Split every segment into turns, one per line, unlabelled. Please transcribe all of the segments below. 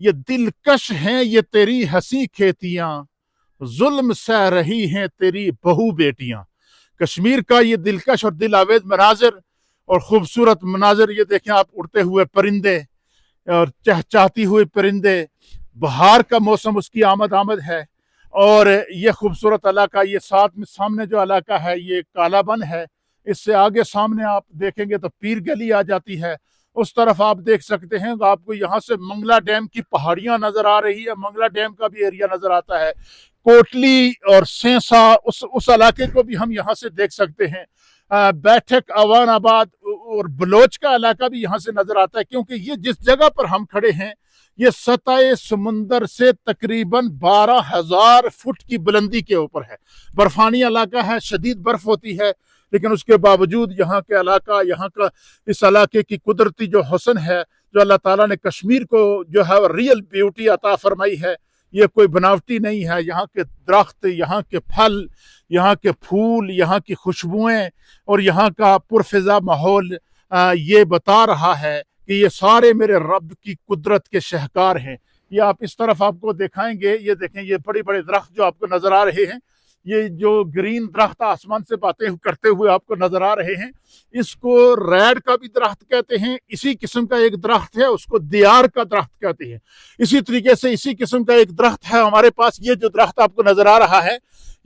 یہ دلکش ہیں یہ تیری ہنسی کھیتیاں، ظلم سہ رہی ہیں تیری بہو بیٹیاں۔ کشمیر کا یہ دلکش اور دل آویز مناظر اور خوبصورت مناظر، یہ دیکھیں آپ، اڑتے ہوئے پرندے اور چہچہاتی ہوئے پرندے، بہار کا موسم اس کی آمد ہے، اور یہ خوبصورت علاقہ، یہ سامنے جو علاقہ ہے یہ کالا بن ہے، اس سے آگے سامنے آپ دیکھیں گے تو پیر گلی آ جاتی ہے، اس طرف آپ دیکھ سکتے ہیں آپ کو یہاں سے منگلا ڈیم کی پہاڑیاں نظر آ رہی ہے، منگلا ڈیم کا بھی ایریا نظر آتا ہے، کوٹلی اور سینسا اس علاقے کو بھی ہم یہاں سے دیکھ سکتے ہیں، بیٹھک، اوان آباد اور بلوچ کا علاقہ بھی یہاں سے نظر آتا ہے، کیونکہ یہ جس جگہ پر ہم کھڑے ہیں یہ سطح سمندر سے تقریباً 12,000 فٹ کی بلندی کے اوپر ہے، برفانی علاقہ ہے، شدید برف ہوتی ہے، لیکن اس کے باوجود یہاں کے علاقہ، یہاں کا اس علاقے کی قدرتی جو حسن ہے، جو اللہ تعالیٰ نے کشمیر کو جو ہے ریئل بیوٹی عطا فرمائی ہے، یہ کوئی بناوٹی نہیں ہے، یہاں کے درخت، یہاں کے پھل، یہاں کے پھول، یہاں کی خوشبوئیں اور یہاں کا پرفضا ماحول یہ بتا رہا ہے کہ یہ سارے میرے رب کی قدرت کے شہکار ہیں۔ یہ آپ اس طرف آپ کو دکھائیں گے، یہ دیکھیں، یہ بڑے بڑے درخت جو آپ کو نظر آ رہے ہیں، یہ جو گرین درخت آسمان سے باتیں کرتے ہوئے آپ کو نظر آ رہے ہیں، اس کو ریڈ کا بھی درخت کہتے ہیں، اسی قسم کا ایک درخت ہے اس کو دیار کا درخت کہتے ہیں، اسی طریقے سے اسی قسم کا ایک درخت ہے ہمارے پاس، یہ جو درخت آپ کو نظر آ رہا ہے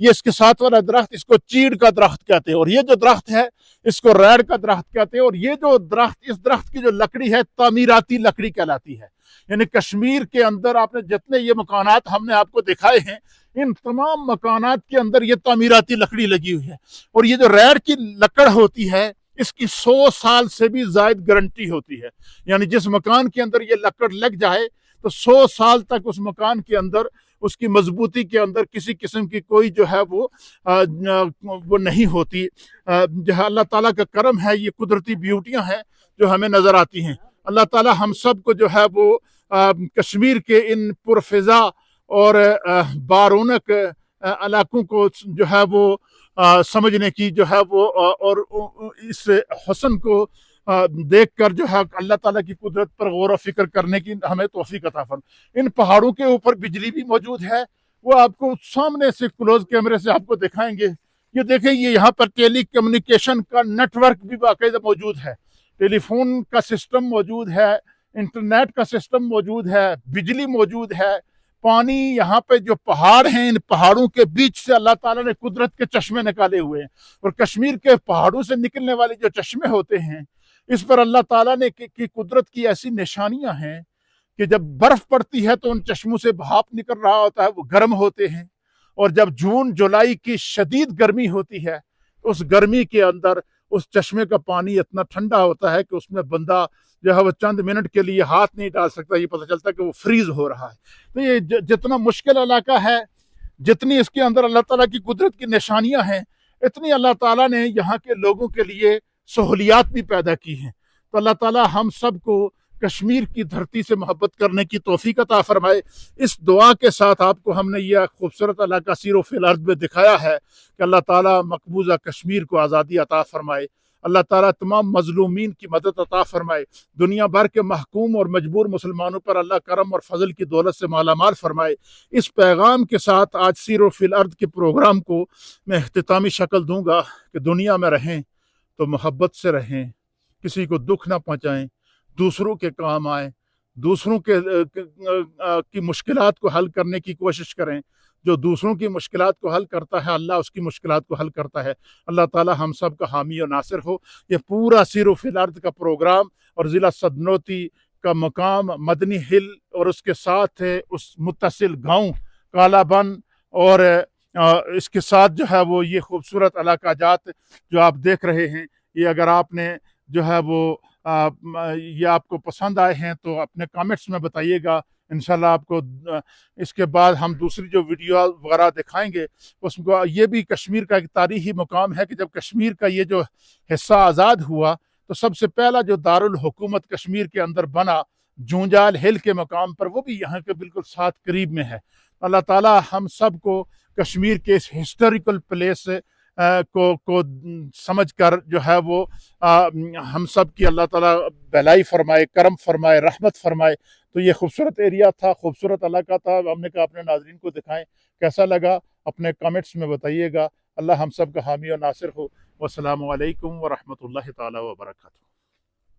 یہ اس کے ساتھ والا درخت، اس کو چیڑ کا درخت کہتے ہیں، اور یہ جو درخت ہے اس کو ریڈ کا درخت کہتے ہیں، اور یہ جو درخت، اس درخت کی جو لکڑی ہے تعمیراتی لکڑی کہلاتی ہے، یعنی کشمیر کے اندر آپ نے جتنے یہ مکانات ہم نے آپ کو دکھائے ہیں، ان تمام مکانات کے اندر یہ تعمیراتی لکڑی لگی ہوئی ہے، اور یہ جو ریڈ کی لکڑ ہوتی ہے اس کی 100 سال سے بھی زائد گارنٹی ہوتی ہے، یعنی جس مکان کے اندر یہ لکڑ لگ جائے تو 100 سال تک اس مکان کے اندر، اس کی مضبوطی کے اندر کسی قسم کی کوئی جو ہے وہ نہیں ہوتی۔ جو اللہ تعالیٰ کا کرم ہے، یہ قدرتی بیوٹیاں ہیں جو ہمیں نظر آتی ہیں۔ اللہ تعالیٰ ہم سب کو جو ہے وہ کشمیر کے ان پرفضا اور بارونق علاقوں کو جو ہے وہ سمجھنے کی جو ہے وہ اور اس حسن کو دیکھ کر جو ہے اللہ تعالیٰ کی قدرت پر غور و فکر کرنے کی ہمیں توفیق عطا فرمائے۔ ان پہاڑوں کے اوپر بجلی بھی موجود ہے، وہ آپ کو سامنے سے کلوز کیمرے سے آپ کو دکھائیں گے۔ یہ دیکھیں، یہ یہاں پر ٹیلی کمیونیکیشن کا نیٹ ورک بھی باقاعدہ موجود ہے، ٹیلی فون کا سسٹم موجود ہے، انٹرنیٹ کا سسٹم موجود ہے، بجلی موجود ہے، پانی، یہاں پہ جو پہاڑ ہیں ان پہاڑوں کے بیچ سے اللہ تعالیٰ نے قدرت کے چشمے نکالے ہوئے ہیں، اور کشمیر کے پہاڑوں سے نکلنے والے جو چشمے ہوتے ہیں اس پر اللہ تعالیٰ نے کی قدرت کی ایسی نشانیاں ہیں کہ جب برف پڑتی ہے تو ان چشموں سے بھاپ نکل رہا ہوتا ہے، وہ گرم ہوتے ہیں، اور جب جون جولائی کی شدید گرمی ہوتی ہے اس گرمی کے اندر اس چشمے کا پانی اتنا ٹھنڈا ہوتا ہے کہ اس میں بندہ جو ہے وہ چند منٹ کے لیے ہاتھ نہیں ڈال سکتا، یہ پتہ چلتا ہے کہ وہ فریز ہو رہا ہے۔ تو یہ جتنا مشکل علاقہ ہے، جتنی اس کے اندر اللہ تعالیٰ کی قدرت کی نشانیاں ہیں، اتنی اللہ تعالیٰ نے یہاں کے لوگوں کے لیے سہولیات بھی پیدا کی ہیں۔ تو اللہ تعالیٰ ہم سب کو کشمیر کی دھرتی سے محبت کرنے کی توفیق عطا فرمائے۔ اس دعا کے ساتھ آپ کو ہم نے یہ خوبصورت علاقہ سیر فی الارض میں دکھایا ہے کہ اللہ تعالیٰ مقبوضہ کشمیر کو آزادی عطا فرمائے، اللہ تعالیٰ تمام مظلومین کی مدد عطا فرمائے، دنیا بھر کے محکوم اور مجبور مسلمانوں پر اللہ کرم اور فضل کی دولت سے مالا مال فرمائے۔ اس پیغام کے ساتھ آج سیر فی الارض کے پروگرام کو میں اختتامی شکل دوں گا کہ دنیا میں رہیں تو محبت سے رہیں، کسی کو دکھ نہ پہنچائیں، دوسروں کے کام آئیں، دوسروں کی مشکلات کو حل کرنے کی کوشش کریں۔ جو دوسروں کی مشکلات کو حل کرتا ہے اللہ اس کی مشکلات کو حل کرتا ہے۔ اللہ تعالی ہم سب کا حامی و ناصر ہو۔ یہ پورا سیر فی الارض کا پروگرام اور ضلع سدنوتی کا مقام مدنی ہل اور اس کے ساتھ اس متصل گاؤں کالا بن اور اس کے ساتھ جو ہے وہ یہ خوبصورت علاقہ جات جو آپ دیکھ رہے ہیں، یہ اگر آپ نے جو ہے وہ یہ آپ کو پسند آئے ہیں تو اپنے کامنٹس میں بتائیے گا، انشاءاللہ آپ کو اس کے بعد ہم دوسری جو ویڈیو وغیرہ دکھائیں گے اس کو۔ یہ بھی کشمیر کا ایک تاریخی مقام ہے کہ جب کشمیر کا یہ جو حصہ آزاد ہوا تو سب سے پہلا جو دارالحکومت کشمیر کے اندر بنا جونجال ہل کے مقام پر، وہ بھی یہاں کے بالکل ساتھ قریب میں ہے۔ اللہ تعالی ہم سب کو کشمیر کے اس ہسٹوریکل پلیس کو سمجھ کر جو ہے وہ ہم سب کی اللہ تعالیٰ بھلائی فرمائے، کرم فرمائے، رحمت فرمائے۔ تو یہ خوبصورت ایریا تھا، خوبصورت علاقہ تھا، ہم نے کہا اپنے ناظرین کو دکھائیں، کیسا لگا اپنے کامنٹس میں بتائیے گا۔ اللہ ہم سب کا حامی و ناصر ہو۔ والسلام علیکم ورحمۃ اللہ تعالی وبرکاتہ۔